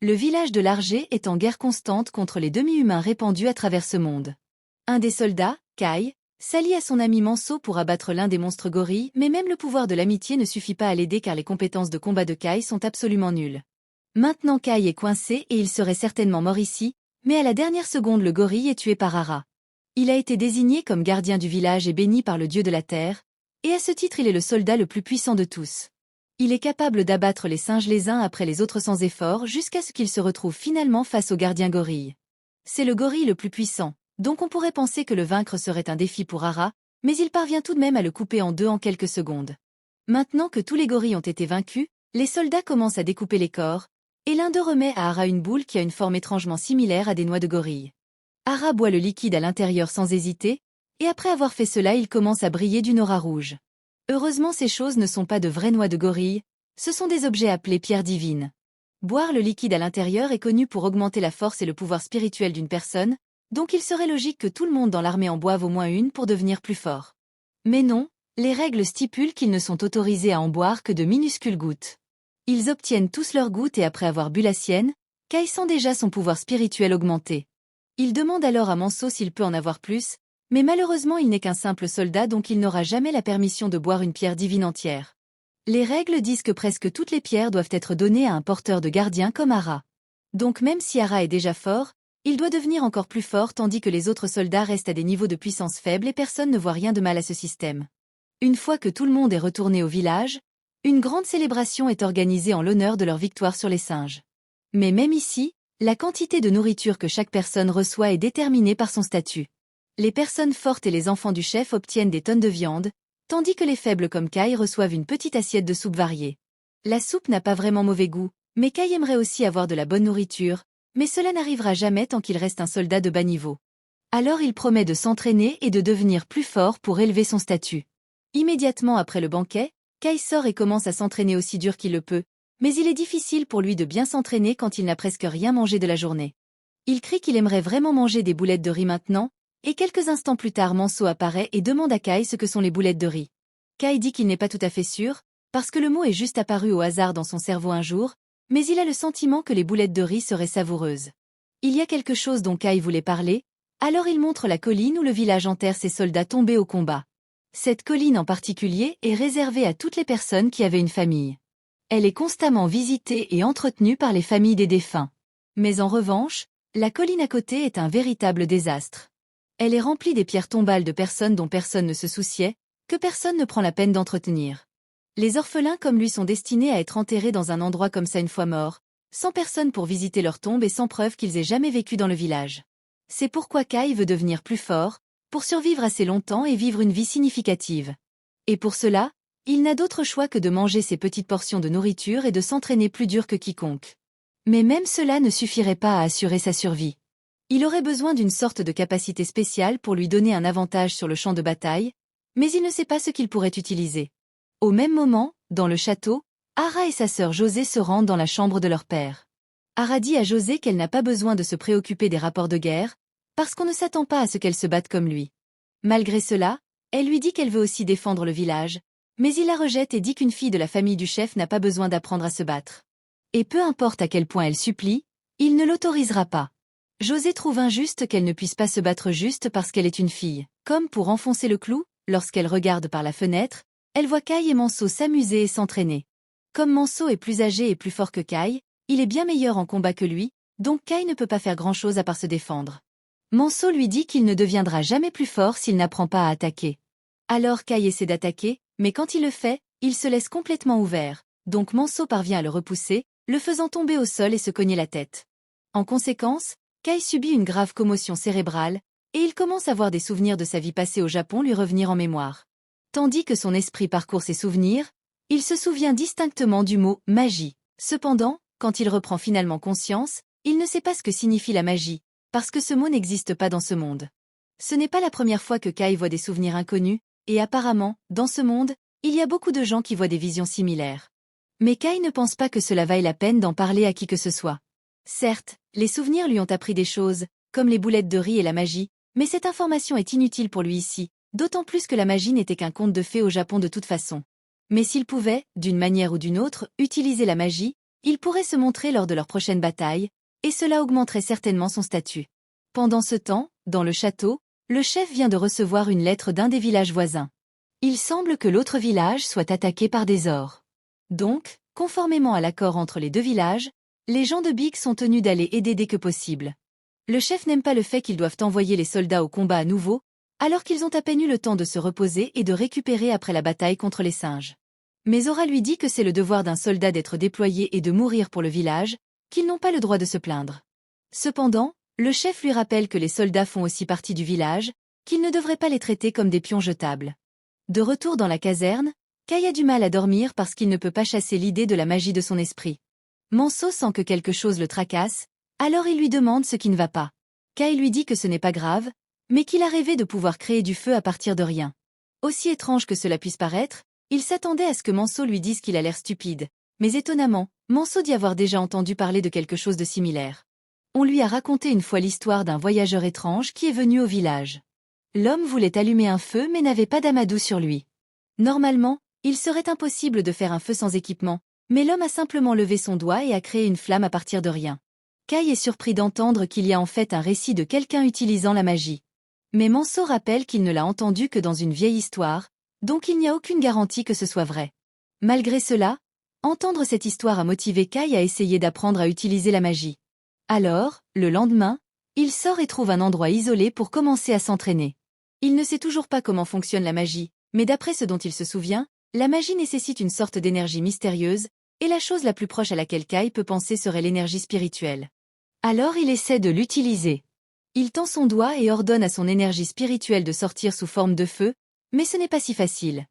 Le village de Largé est en guerre constante contre les demi-humains répandus à travers ce monde. Un des soldats, Kai, s'allie à son ami Manso pour abattre l'un des monstres gorilles, mais même le pouvoir de l'amitié ne suffit pas à l'aider car les compétences de combat de Kai sont absolument nulles. Maintenant Kai est coincé et il serait certainement mort ici, mais à la dernière seconde le gorille est tué par Ara. Il a été désigné comme gardien du village et béni par le dieu de la terre, et à ce titre il est le soldat le plus puissant de tous. Il est capable d'abattre les singes les uns après les autres sans effort jusqu'à ce qu'il se retrouve finalement face au gardien gorille. C'est le gorille le plus puissant, donc on pourrait penser que le vaincre serait un défi pour Ara, mais il parvient tout de même à le couper en deux en quelques secondes. Maintenant que tous les gorilles ont été vaincus, les soldats commencent à découper les corps, et l'un d'eux remet à Ara une boule qui a une forme étrangement similaire à des noix de gorille. Ara boit le liquide à l'intérieur sans hésiter, et après avoir fait cela il commence à briller d'une aura rouge. Heureusement ces choses ne sont pas de vraies noix de gorille, ce sont des objets appelés pierres divines. Boire le liquide à l'intérieur est connu pour augmenter la force et le pouvoir spirituel d'une personne, donc il serait logique que tout le monde dans l'armée en boive au moins une pour devenir plus fort. Mais non, les règles stipulent qu'ils ne sont autorisés à en boire que de minuscules gouttes. Ils obtiennent tous leurs gouttes et après avoir bu la sienne, Kai sent déjà son pouvoir spirituel augmenter. Il demande alors à Manso s'il peut en avoir plus, mais malheureusement il n'est qu'un simple soldat donc il n'aura jamais la permission de boire une pierre divine entière. Les règles disent que presque toutes les pierres doivent être données à un porteur de gardien comme Ara. Donc même si Ara est déjà fort, il doit devenir encore plus fort tandis que les autres soldats restent à des niveaux de puissance faibles et personne ne voit rien de mal à ce système. Une fois que tout le monde est retourné au village, une grande célébration est organisée en l'honneur de leur victoire sur les singes. Mais même ici, la quantité de nourriture que chaque personne reçoit est déterminée par son statut. Les personnes fortes et les enfants du chef obtiennent des tonnes de viande, tandis que les faibles comme Kai reçoivent une petite assiette de soupe variée. La soupe n'a pas vraiment mauvais goût, mais Kai aimerait aussi avoir de la bonne nourriture, mais cela n'arrivera jamais tant qu'il reste un soldat de bas niveau. Alors il promet de s'entraîner et de devenir plus fort pour élever son statut. Immédiatement après le banquet, Kai sort et commence à s'entraîner aussi dur qu'il le peut, mais il est difficile pour lui de bien s'entraîner quand il n'a presque rien mangé de la journée. Il crie qu'il aimerait vraiment manger des boulettes de riz maintenant, et quelques instants plus tard Manso apparaît et demande à Kai ce que sont les boulettes de riz. Kai dit qu'il n'est pas tout à fait sûr, parce que le mot est juste apparu au hasard dans son cerveau un jour, mais il a le sentiment que les boulettes de riz seraient savoureuses. Il y a quelque chose dont Kai voulait parler, alors il montre la colline où le village enterre ses soldats tombés au combat. Cette colline en particulier est réservée à toutes les personnes qui avaient une famille. Elle est constamment visitée et entretenue par les familles des défunts. Mais en revanche, la colline à côté est un véritable désastre. Elle est remplie des pierres tombales de personnes dont personne ne se souciait, que personne ne prend la peine d'entretenir. Les orphelins comme lui sont destinés à être enterrés dans un endroit comme ça une fois morts, sans personne pour visiter leur tombe et sans preuve qu'ils aient jamais vécu dans le village. C'est pourquoi Kai veut devenir plus fort, pour survivre assez longtemps et vivre une vie significative. Et pour cela, il n'a d'autre choix que de manger ses petites portions de nourriture et de s'entraîner plus dur que quiconque. Mais même cela ne suffirait pas à assurer sa survie. Il aurait besoin d'une sorte de capacité spéciale pour lui donner un avantage sur le champ de bataille, mais il ne sait pas ce qu'il pourrait utiliser. Au même moment, dans le château, Ara et sa sœur José se rendent dans la chambre de leur père. Ara dit à José qu'elle n'a pas besoin de se préoccuper des rapports de guerre, parce qu'on ne s'attend pas à ce qu'elle se batte comme lui. Malgré cela, elle lui dit qu'elle veut aussi défendre le village, mais il la rejette et dit qu'une fille de la famille du chef n'a pas besoin d'apprendre à se battre. Et peu importe à quel point elle supplie, il ne l'autorisera pas. José trouve injuste qu'elle ne puisse pas se battre juste parce qu'elle est une fille. Comme pour enfoncer le clou, lorsqu'elle regarde par la fenêtre, elle voit Kai et Manso s'amuser et s'entraîner. Comme Manso est plus âgé et plus fort que Kai, il est bien meilleur en combat que lui, donc Kai ne peut pas faire grand-chose à part se défendre. Manso lui dit qu'il ne deviendra jamais plus fort s'il n'apprend pas à attaquer. Alors Kai essaie d'attaquer, mais quand il le fait, il se laisse complètement ouvert, donc Manso parvient à le repousser, le faisant tomber au sol et se cogner la tête. En conséquence, Kai subit une grave commotion cérébrale, et il commence à voir des souvenirs de sa vie passée au Japon lui revenir en mémoire. Tandis que son esprit parcourt ses souvenirs, il se souvient distinctement du mot « magie ». Cependant, quand il reprend finalement conscience, il ne sait pas ce que signifie la magie, parce que ce mot n'existe pas dans ce monde. Ce n'est pas la première fois que Kai voit des souvenirs inconnus, et apparemment, dans ce monde, il y a beaucoup de gens qui voient des visions similaires. Mais Kai ne pense pas que cela vaille la peine d'en parler à qui que ce soit. Certes, les souvenirs lui ont appris des choses, comme les boulettes de riz et la magie, mais cette information est inutile pour lui ici, d'autant plus que la magie n'était qu'un conte de fées au Japon de toute façon. Mais s'il pouvait, d'une manière ou d'une autre, utiliser la magie, il pourrait se montrer lors de leur prochaine bataille, et cela augmenterait certainement son statut. Pendant ce temps, dans le château, le chef vient de recevoir une lettre d'un des villages voisins. Il semble que l'autre village soit attaqué par des ors. Donc, conformément à l'accord entre les deux villages, les gens de Big sont tenus d'aller aider dès que possible. Le chef n'aime pas le fait qu'ils doivent envoyer les soldats au combat à nouveau, alors qu'ils ont à peine eu le temps de se reposer et de récupérer après la bataille contre les singes. Mais Ora lui dit que c'est le devoir d'un soldat d'être déployé et de mourir pour le village, qu'ils n'ont pas le droit de se plaindre. Cependant, le chef lui rappelle que les soldats font aussi partie du village, qu'il ne devrait pas les traiter comme des pions jetables. De retour dans la caserne, Kai a du mal à dormir parce qu'il ne peut pas chasser l'idée de la magie de son esprit. Manso sent que quelque chose le tracasse, alors il lui demande ce qui ne va pas. Kai lui dit que ce n'est pas grave, mais qu'il a rêvé de pouvoir créer du feu à partir de rien. Aussi étrange que cela puisse paraître, il s'attendait à ce que Manso lui dise qu'il a l'air stupide, mais étonnamment, Manso dit avoir déjà entendu parler de quelque chose de similaire. On lui a raconté une fois l'histoire d'un voyageur étrange qui est venu au village. L'homme voulait allumer un feu mais n'avait pas d'amadou sur lui. Normalement, il serait impossible de faire un feu sans équipement, mais l'homme a simplement levé son doigt et a créé une flamme à partir de rien. Kai est surpris d'entendre qu'il y a en fait un récit de quelqu'un utilisant la magie. Mais Manso rappelle qu'il ne l'a entendu que dans une vieille histoire, donc il n'y a aucune garantie que ce soit vrai. Malgré cela, entendre cette histoire a motivé Kai à essayer d'apprendre à utiliser la magie. Alors, le lendemain, il sort et trouve un endroit isolé pour commencer à s'entraîner. Il ne sait toujours pas comment fonctionne la magie, mais d'après ce dont il se souvient, la magie nécessite une sorte d'énergie mystérieuse, et la chose la plus proche à laquelle Kai peut penser serait l'énergie spirituelle. Alors il essaie de l'utiliser. Il tend son doigt et ordonne à son énergie spirituelle de sortir sous forme de feu, mais ce n'est pas si facile.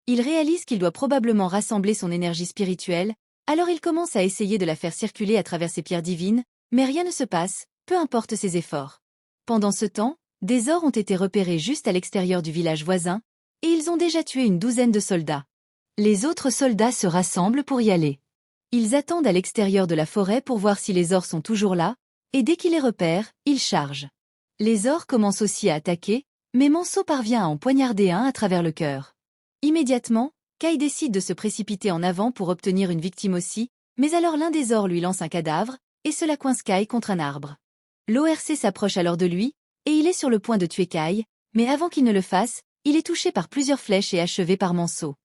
Il réalise qu'il doit probablement rassembler son énergie spirituelle, alors il commence à essayer de la faire circuler à travers ses pierres divines, mais rien ne se passe, peu importe ses efforts. Pendant ce temps, des ors ont été repérés juste à l'extérieur du village voisin, et ils ont déjà tué une douzaine de soldats. Les autres soldats se rassemblent pour y aller. Ils attendent à l'extérieur de la forêt pour voir si les ors sont toujours là, et dès qu'ils les repèrent, ils chargent. Les ors commencent aussi à attaquer, mais Manso parvient à en poignarder un à travers le cœur. Immédiatement, Kai décide de se précipiter en avant pour obtenir une victime aussi, mais alors l'un des ors lui lance un cadavre, et cela coince Kai contre un arbre. L'ORC s'approche alors de lui, et il est sur le point de tuer Kai, mais avant qu'il ne le fasse, il est touché par plusieurs flèches et achevé par Manso.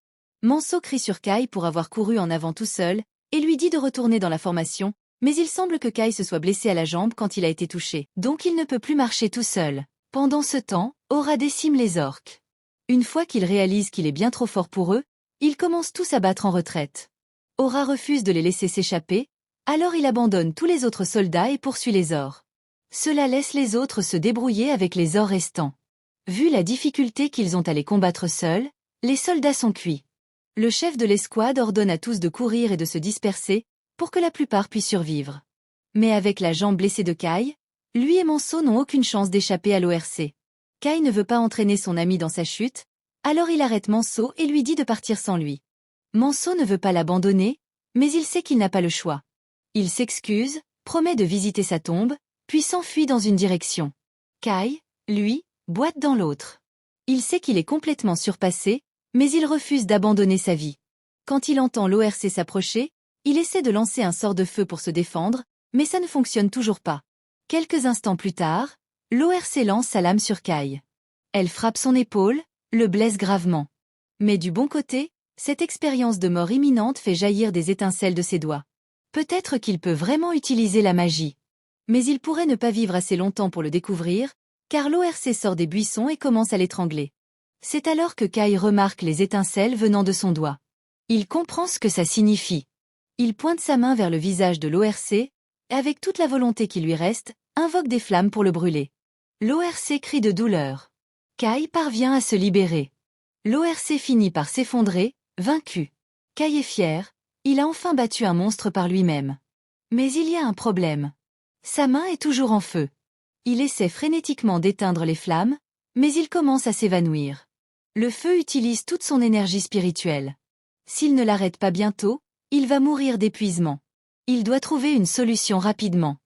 Manso crie sur Kai pour avoir couru en avant tout seul, et lui dit de retourner dans la formation, mais il semble que Kai se soit blessé à la jambe quand il a été touché, donc il ne peut plus marcher tout seul. Pendant ce temps, Ora décime les orques. Une fois qu'il réalise qu'il est bien trop fort pour eux, ils commencent tous à battre en retraite. Ora refuse de les laisser s'échapper, alors il abandonne tous les autres soldats et poursuit les ors. Cela laisse les autres se débrouiller avec les ors restants. Vu la difficulté qu'ils ont à les combattre seuls, les soldats sont cuits. Le chef de l'escouade ordonne à tous de courir et de se disperser, pour que la plupart puissent survivre. Mais avec la jambe blessée de Kai, lui et Manso n'ont aucune chance d'échapper à l'ORC. Kai ne veut pas entraîner son ami dans sa chute, alors il arrête Manso et lui dit de partir sans lui. Manso ne veut pas l'abandonner, mais il sait qu'il n'a pas le choix. Il s'excuse, promet de visiter sa tombe, puis s'enfuit dans une direction. Kai, lui, boite dans l'autre. Il sait qu'il est complètement surpassé, mais il refuse d'abandonner sa vie. Quand il entend l'ORC s'approcher, il essaie de lancer un sort de feu pour se défendre, mais ça ne fonctionne toujours pas. Quelques instants plus tard, l'ORC lance sa lame sur Kai. Elle frappe son épaule, le blesse gravement. Mais du bon côté, cette expérience de mort imminente fait jaillir des étincelles de ses doigts. Peut-être qu'il peut vraiment utiliser la magie. Mais il pourrait ne pas vivre assez longtemps pour le découvrir, car l'ORC sort des buissons et commence à l'étrangler. C'est alors que Kai remarque les étincelles venant de son doigt. Il comprend ce que ça signifie. Il pointe sa main vers le visage de l'ORC, et avec toute la volonté qui lui reste, invoque des flammes pour le brûler. L'ORC crie de douleur. Kai parvient à se libérer. L'ORC finit par s'effondrer, vaincu. Kai est fier, il a enfin battu un monstre par lui-même. Mais il y a un problème. Sa main est toujours en feu. Il essaie frénétiquement d'éteindre les flammes, mais il commence à s'évanouir. Le feu utilise toute son énergie spirituelle. S'il ne l'arrête pas bientôt, il va mourir d'épuisement. Il doit trouver une solution rapidement.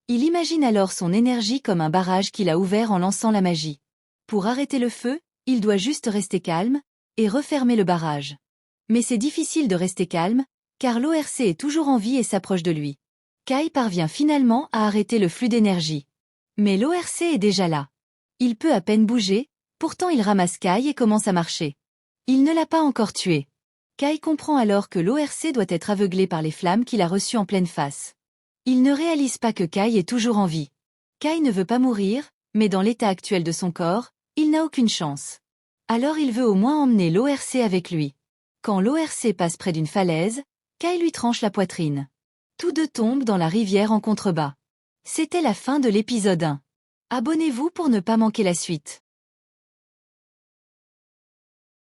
Il imagine alors son énergie comme un barrage qu'il a ouvert en lançant la magie. Pour arrêter le feu, il doit juste rester calme et refermer le barrage. Mais c'est difficile de rester calme, car l'ORC est toujours en vie et s'approche de lui. Kai parvient finalement à arrêter le flux d'énergie. Mais l'ORC est déjà là. Il peut à peine bouger, pourtant il ramasse Kai et commence à marcher. Il ne l'a pas encore tué. Kai comprend alors que l'ORC doit être aveuglé par les flammes qu'il a reçues en pleine face. Il ne réalise pas que Kai est toujours en vie. Kai ne veut pas mourir, mais dans l'état actuel de son corps, il n'a aucune chance. Alors il veut au moins emmener l'ORC avec lui. Quand l'ORC passe près d'une falaise, Kai lui tranche la poitrine. Tous deux tombent dans la rivière en contrebas. C'était la fin de l'épisode 1. Abonnez-vous pour ne pas manquer la suite.